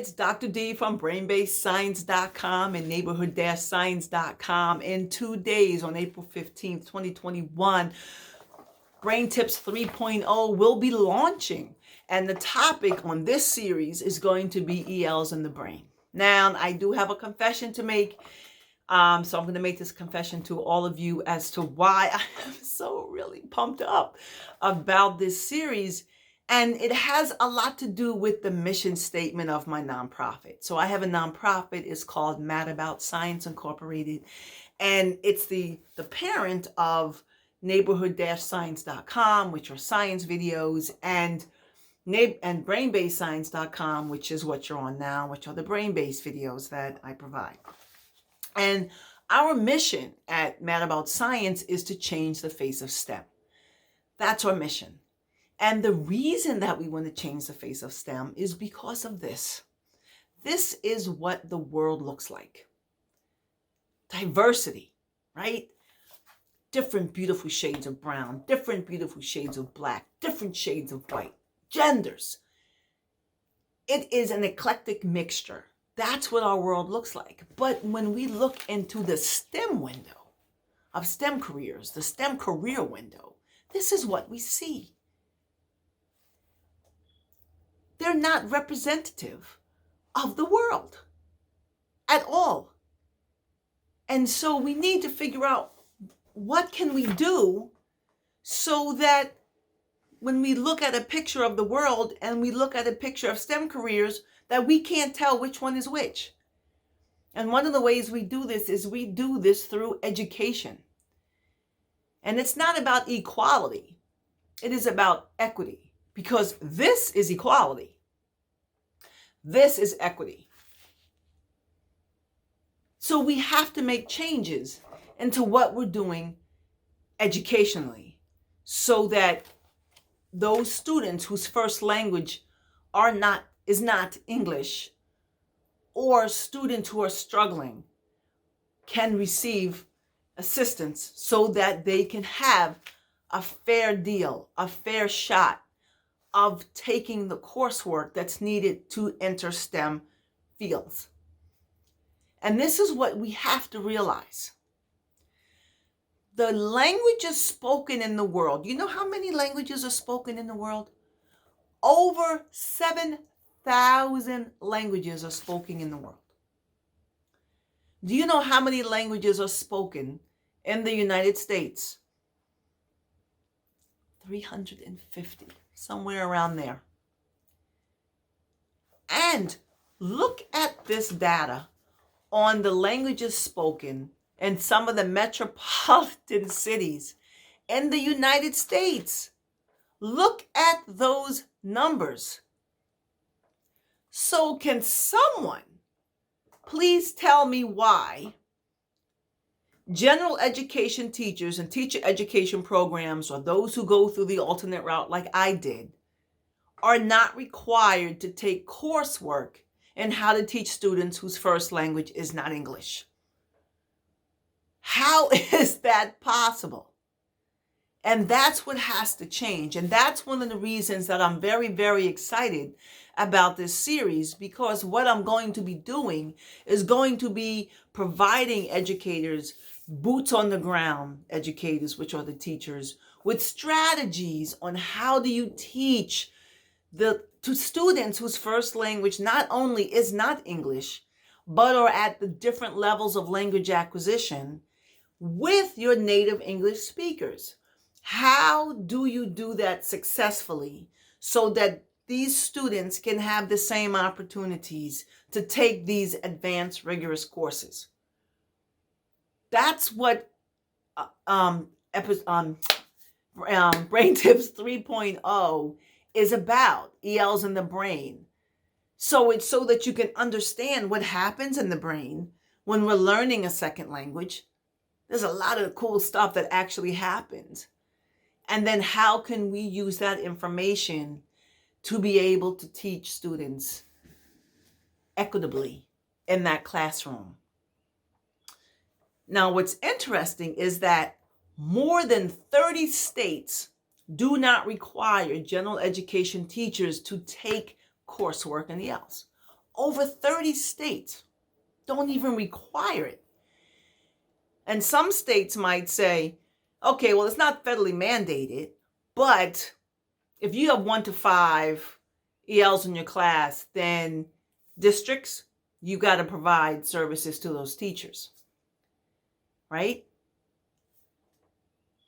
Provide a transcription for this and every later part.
it's Dr. D from brainbasedscience.com and neighborhood-science.com. In 2 days, on April 15th, 2021, Brain Tips 3.0 will be launching. And the topic on this series is going to be ELs in the brain. Now, I do have a confession to make. So I'm going to make this confession to all of you as to why I am so really pumped up about this series. And it has a lot to do with the mission statement of my nonprofit. So I have a nonprofit. It's called Mad About Science Incorporated. And it's the parent of neighborhood-science.com, which are science videos, and brainbasedscience.com, which is what you're on now, which are the brain-based videos that I provide. And our mission at Mad About Science is to change the face of STEM. That's our mission. And the reason that we want to change the face of STEM is because of this. This is what the world looks like. Diversity, right? Different beautiful shades of brown, different beautiful shades of black, different shades of white, genders. It is an eclectic mixture. That's what our world looks like. But when we look into the STEM window of STEM careers, the STEM career window, this is what we see. They're not representative of the world at all. And so we need to figure out, what can we do so that when we look at a picture of the world and we look at a picture of STEM careers, that we can't tell which one is which. And one of the ways we do this is we do this through education. And it's not about equality. It is about equity, because this is equality. This is equity. So we have to make changes into what we're doing educationally so that those students whose first language is not English, or students who are struggling, can receive assistance so that they can have a fair deal, a fair shot of taking the coursework that's needed to enter STEM fields. And this is what we have to realize. The languages spoken in the world, you know how many languages are spoken in the world? Over 7,000 languages are spoken in the world. Do you know how many languages are spoken in the United States? 350, somewhere around there. And look at this data on the languages spoken in some of the metropolitan cities in the United States. Look at those numbers. So can someone please tell me why general education teachers and teacher education programs, or those who go through the alternate route like I did, are not required to take coursework in how to teach students whose first language is not English? How is that possible? And that's what has to change. And that's one of the reasons that I'm very, very excited about this series, because what I'm going to be doing is going to be providing educators, boots on the ground educators, which are the teachers, with strategies on how do you teach to students whose first language not only is not English, but are at the different levels of language acquisition with your native English speakers. How do you do that successfully so that these students can have the same opportunities to take these advanced rigorous courses? That's what Brain Tips 3.0 is about, ELs in the brain. So it's so that you can understand what happens in the brain when we're learning a second language. There's a lot of cool stuff that actually happens. And then how can we use that information to be able to teach students equitably in that classroom? Now, what's interesting is that more than 30 states do not require general education teachers to take coursework in ELs. Over 30 states don't even require it. And some states might say, okay, well, it's not federally mandated, but if you have 1 to 5 ELs in your class, then districts, you got to provide services to those teachers, right?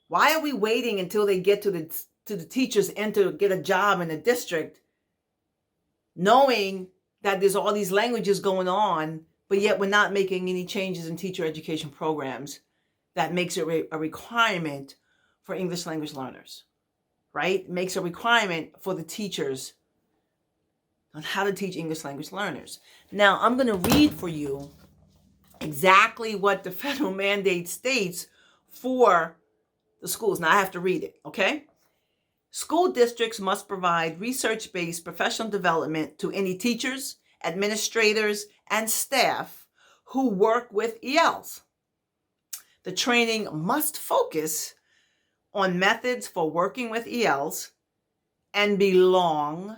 Why are we waiting until they get to the teachers and to get a job in the district, knowing that there's all these languages going on, but yet we're not making any changes in teacher education programs that makes it a requirement for English language learners, right? It makes a requirement for the teachers on how to teach English language learners. Now, I'm going to read for you exactly what the federal mandate states for the schools. Now, I have to read it, okay? School districts must provide research-based professional development to any teachers, administrators, and staff who work with ELs. The training must focus on methods for working with ELs and be long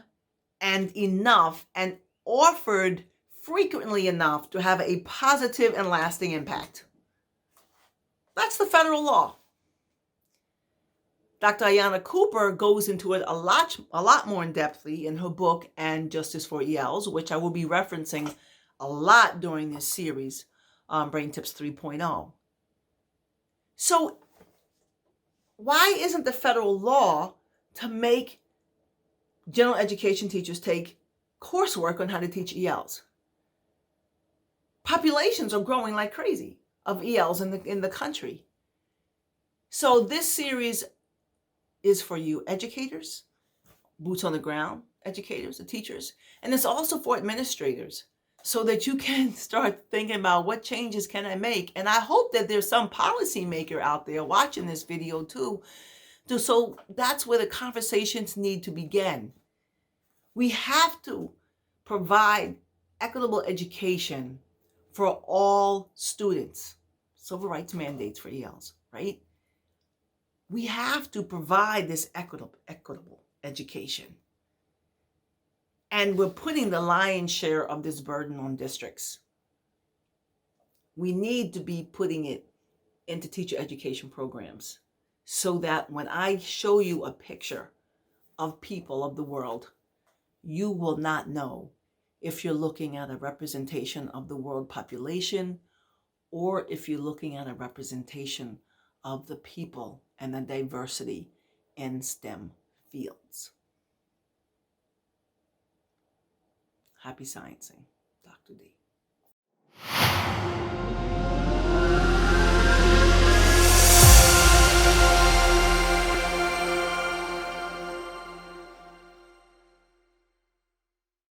and enough and offered frequently enough to have a positive and lasting impact. That's the federal law. Dr. Ayanna Cooper goes into it a lot more in depthly in her book, And Justice for ELs, which I will be referencing a lot during this series, Brain Tips 3.0. So why isn't the federal law to make general education teachers take coursework on how to teach ELs? Populations are growing like crazy of ELs in the country. So this series is for you educators, boots on the ground educators, the teachers, and it's also for administrators, so that you can start thinking about what changes can I make. And I hope that there's some policymaker out there watching this video too. So that's where the conversations need to begin. We have to provide equitable education for all students. Civil rights mandates for ELs, right? We have to provide this equitable education. And we're putting the lion's share of this burden on districts. We need to be putting it into teacher education programs so that when I show you a picture of people of the world, you will not know if you're looking at a representation of the world population or if you're looking at a representation of the people and the diversity in STEM fields. Happy sciencing, Dr. D.